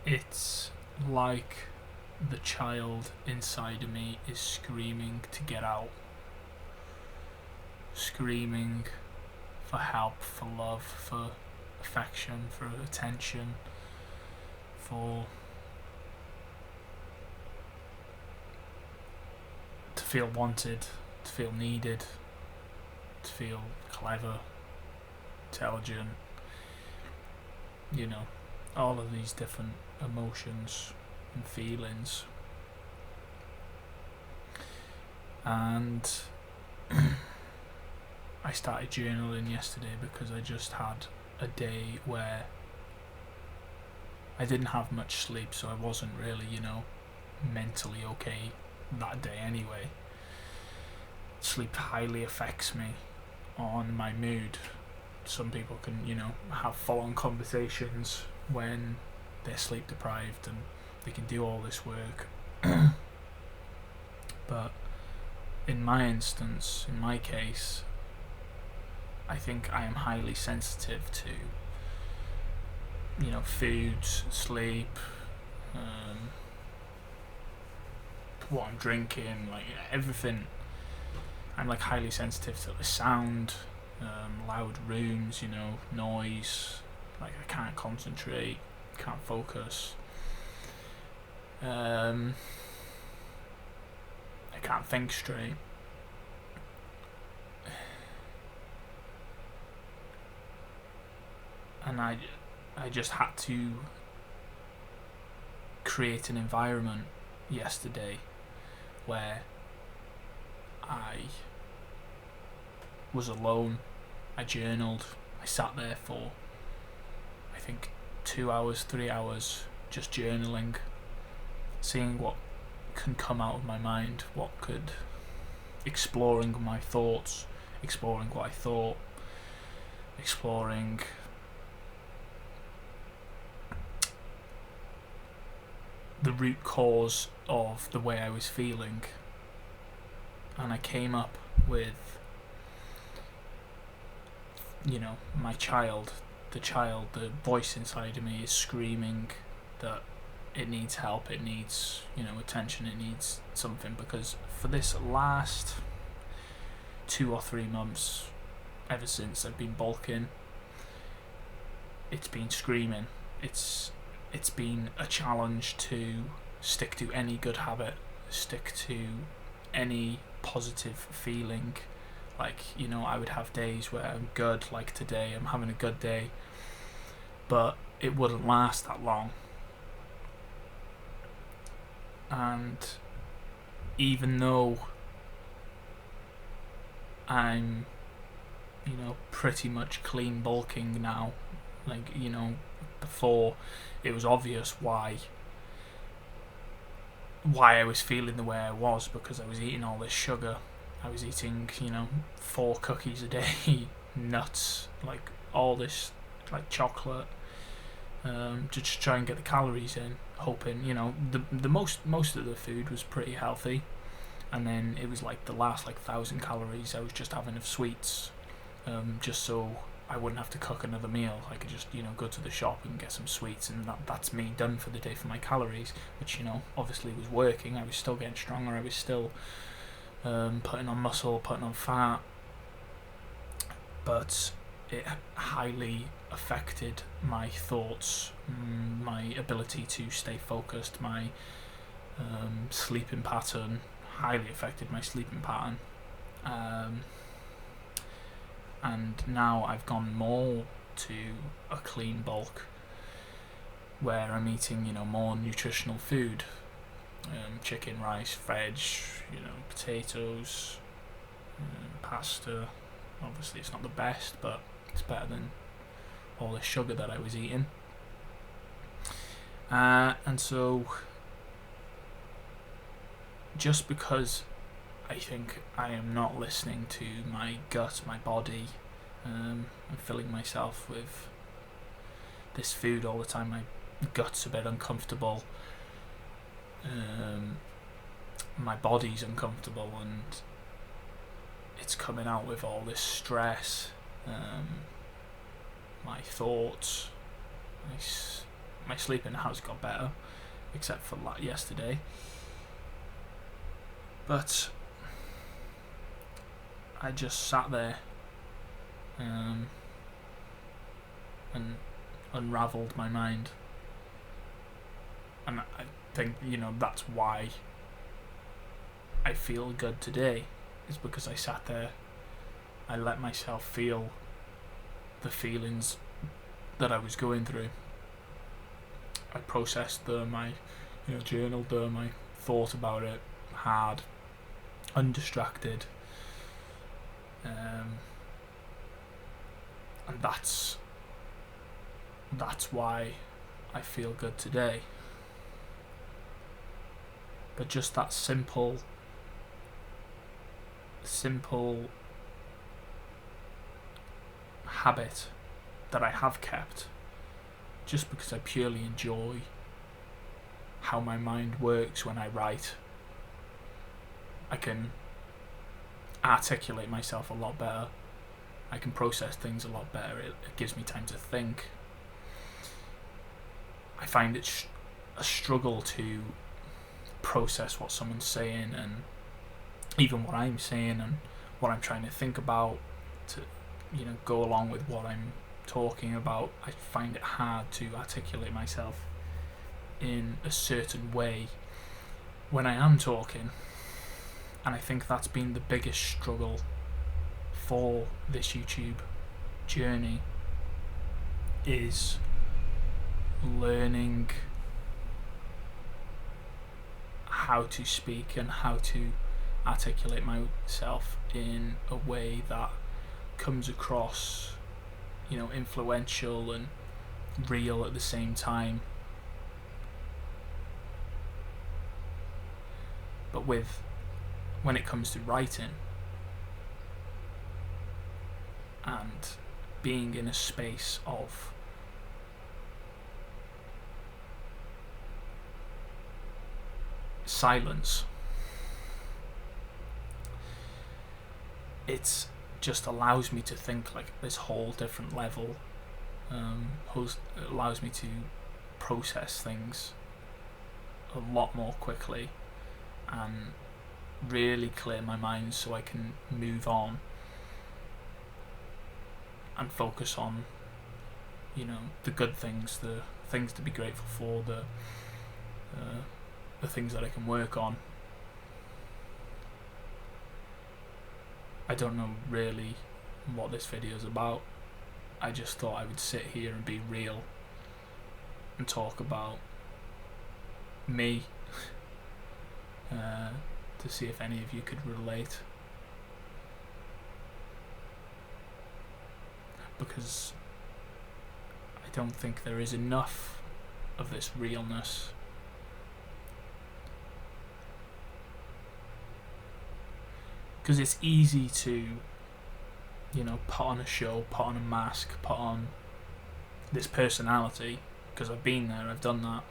It's like the child inside of me is screaming to get out, screaming for help, for love, for affection, for attention, for to feel wanted, to feel needed, to feel clever, intelligent, all of these different emotions and feelings. And I started journaling yesterday because I just had a day where I didn't have much sleep, so I wasn't really, mentally okay that day anyway. Sleep highly affects me on my mood. Some people can, have full-on conversations when they're sleep deprived and they can do all this work. But in my instance, in my case, I think I am highly sensitive to, food, sleep, what I'm drinking, like everything. I'm like highly sensitive to the sound, loud rooms, noise. Like I can't concentrate, can't focus. I can't think straight. And I just had to create an environment yesterday where I was alone. I journaled. I sat there for, I think, 2 hours, 3 hours, just journaling, seeing what can come out of my mind, exploring my thoughts, exploring what I thought, exploring the root cause of the way I was feeling. And I came up with, my child, the voice inside of me is screaming that it needs help, it needs, attention, it needs something, because for this last 2 or 3 months, ever since I've been bulking, it's been screaming. It's been a challenge to stick to any good habit, stick to any positive feeling. Like, I would have days where I'm good, like today, I'm having a good day, but it wouldn't last that long. And even though I'm, pretty much clean bulking now, like, before it was obvious why I was feeling the way I was, because I was eating all this sugar. I was eating, 4 cookies a day, nuts, like all this, like chocolate, just try and get the calories in, hoping, the most of the food was pretty healthy, and then it was like the last 1,000 calories I was just having of sweets, just so I wouldn't have to cook another meal. I could just, go to the shop and get some sweets, and that's me done for the day for my calories, which, obviously was working. I was still getting stronger, I was still putting on muscle, putting on fat, but it highly affected my thoughts, my ability to stay focused, my sleeping pattern, highly affected my sleeping pattern. And now I've gone more to a clean bulk where I'm eating, more nutritional food, chicken, rice, veg, potatoes, pasta. Obviously it's not the best, but it's better than all the sugar that I was eating. And so just because I think I am not listening to my gut, my body, I'm filling myself with this food all the time, my gut's a bit uncomfortable, my body's uncomfortable, and it's coming out with all this stress, my thoughts, my sleeping has got better, except for yesterday. But I just sat there and unravelled my mind. And I think, that's why I feel good today, is because I sat there, I let myself feel the feelings that I was going through. I processed them, I journaled them, I thought about it hard, undistracted, and that's why I feel good today. But just that simple habit that I have kept, just because I purely enjoy how my mind works when I write. I can articulate myself a lot better. I can process things a lot better. It gives me time to think. I find it a struggle to process what someone's saying, and even what I'm saying and what I'm trying to think about, to go along with what I'm talking about. I find it hard to articulate myself in a certain way when I am talking, and I think that's been the biggest struggle for this YouTube journey, is learning how to speak and how to articulate myself in a way that comes across, influential and real at the same time. But when it comes to writing and being in a space of silence, it just allows me to think like this whole different level. It allows me to process things a lot more quickly and really clear my mind, so I can move on and focus on the good things, the things to be grateful for, the things that I can work on. I don't know really what this video is about. I just thought I would sit here and be real and talk about me, to see if any of you could relate. Because I don't think there is enough of this realness. Because it's easy to, put on a show, put on a mask, put on this personality, because I've been there, I've done that.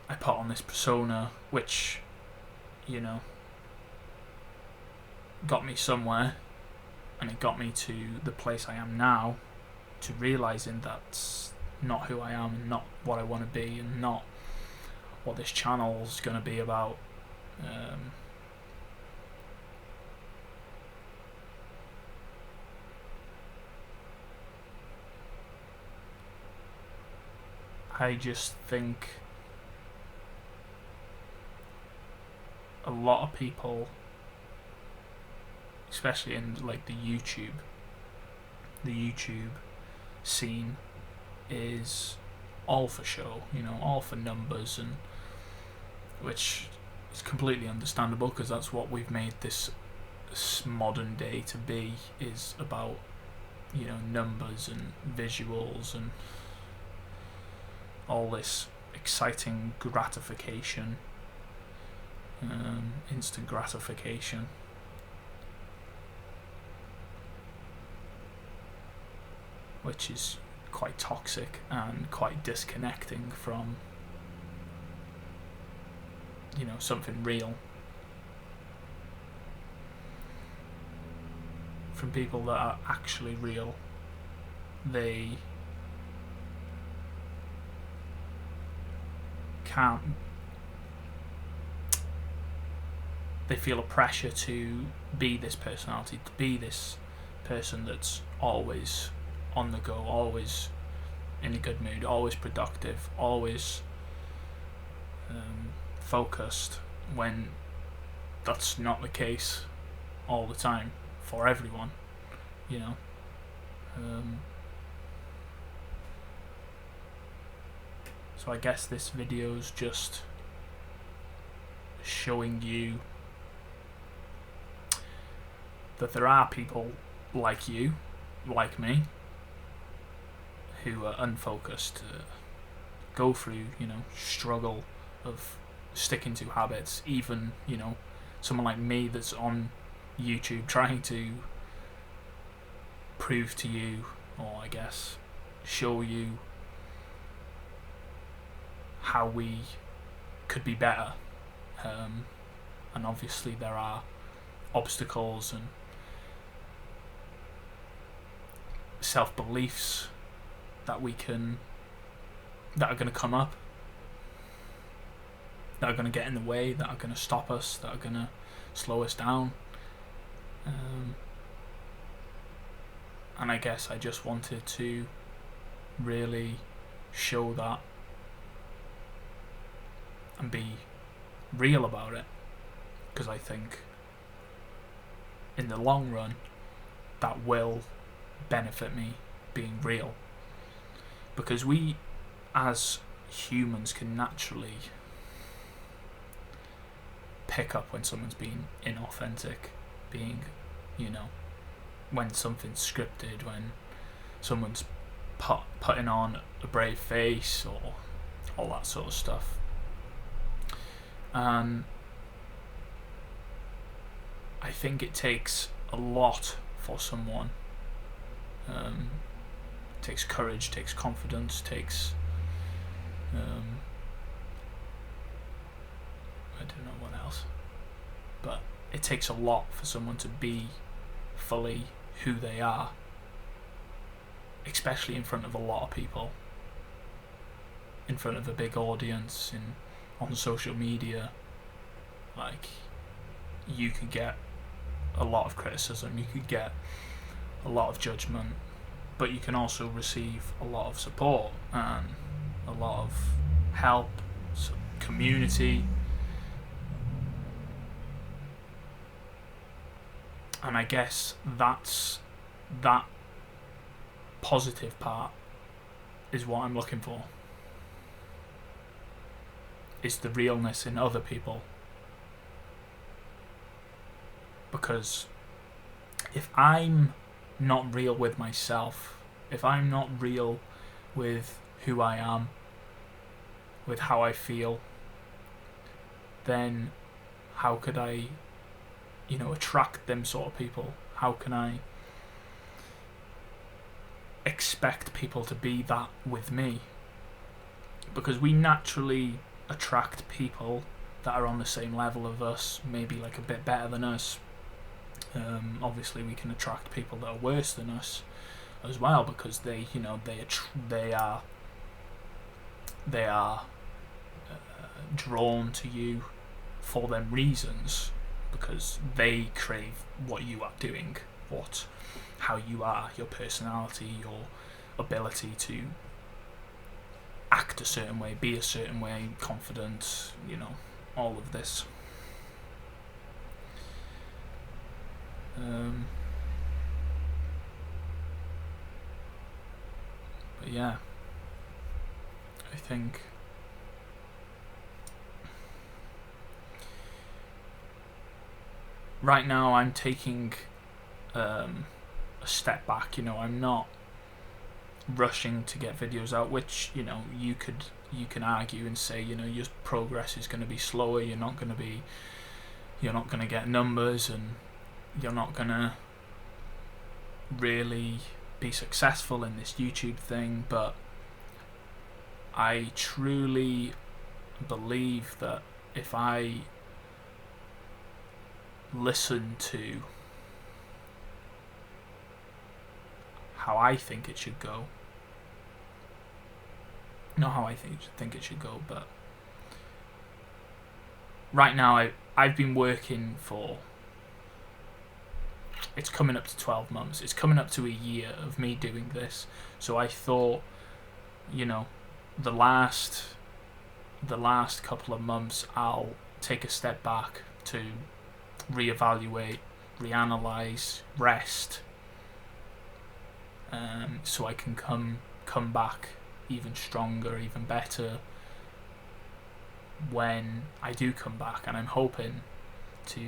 I put on this persona, which, got me somewhere, and it got me to the place I am now, to realising that's not who I am, and not what I want to be, and not what this channel's going to be about. I just think a lot of people, especially in like the YouTube scene, is all for show, all for numbers, and which is completely understandable, because that's what we've made this modern day to be, is about numbers and visuals and all this exciting gratification, instant gratification. Which is quite toxic and quite disconnecting from something real, from people that are actually real. They can't. They feel a pressure to be this personality, to be this person that's always on the go, always in a good mood, always productive, always focused, when that's not the case all the time for everyone, you know. So I guess this video's just showing you that there are people like you, like me, who are unfocused, go through, struggle of sticking to habits. Even, someone like me that's on YouTube trying to prove to you, or I guess show you how we could be better. And obviously there are obstacles and self-beliefs that are going to come up, that are going to get in the way, that are going to stop us, that are going to slow us down. And I guess I just wanted to really show that and be real about it, because I think in the long run that will benefit me being real, because we as humans can naturally pick up when someone's being inauthentic, being, when something's scripted, when someone's putting on a brave face, or all that sort of stuff. I think it takes a lot for someone. It takes courage, takes confidence, takes I don't know what else, but it takes a lot for someone to be fully who they are, especially in front of a lot of people, in front of a big audience, on social media. Like, you could get a lot of criticism, you could get a lot of judgment, but you can also receive a lot of support and a lot of help, community. And I guess that positive part is what I'm looking for. It's the realness in other people. Because if I'm not real with myself, if I'm not real with who I am, with how I feel, then how could I, attract them sort of people? How can I expect people to be that with me? Because we naturally attract people that are on the same level of us, maybe like a bit better than us. Obviously we can attract people that are worse than us as well, because they are drawn to you for them reasons, because they crave what you are doing, how you are, your personality, your ability to act a certain way, be a certain way, confident, all of this. But yeah, I think right now I'm taking a step back. I'm not rushing to get videos out, which you can argue and say your progress is going to be slower. You're not going to get numbers, and you're not going to really be successful in this YouTube thing. But I truly believe that if I listen to how I think it should go, not how I think it should go, but right now I've been working for, it's coming up to 12 months. It's coming up to a year of me doing this. So I thought, the last couple of months I'll take a step back to reevaluate, reanalyze, rest, so I can come back even stronger, even better when I do come back. And I'm hoping to,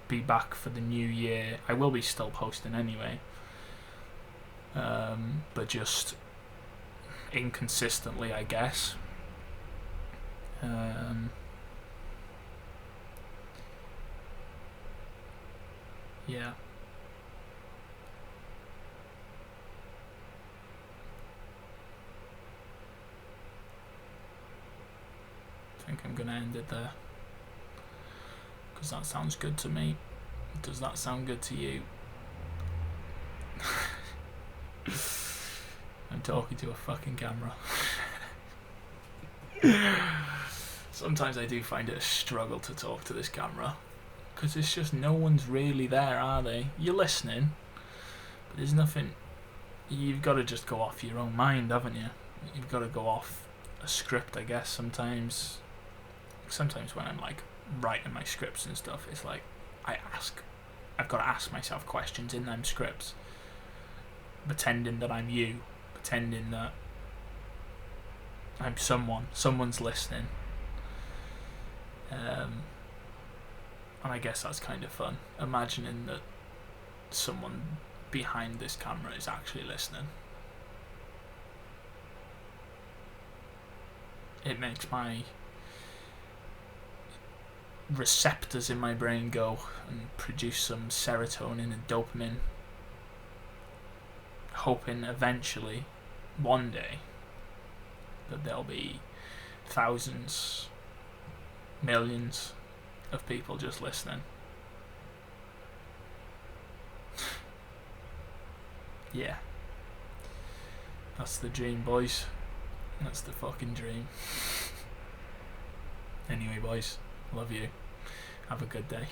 be back for the new year. I will be still posting anyway, but just inconsistently, I guess. Yeah. I think I'm gonna end it there, because that sounds good to me. Does that sound good to you? I'm talking to a fucking camera. Sometimes I do find it a struggle to talk to this camera, because it's just no one's really there, are they? You're listening, but there's nothing. You've got to just go off your own mind, haven't you? You've got to go off a script, I guess. Sometimes when I'm like writing my scripts and stuff, it's like I've got to ask myself questions in them scripts, pretending that I'm you, pretending that I'm someone's listening, and I guess that's kind of fun, imagining that someone behind this camera is actually listening. It makes my receptors in my brain go and produce some serotonin and dopamine, hoping eventually, one day, that there'll be thousands, millions of people just listening. Yeah. That's the dream, boys. That's the fucking dream. Anyway, boys, love you. Have a good day.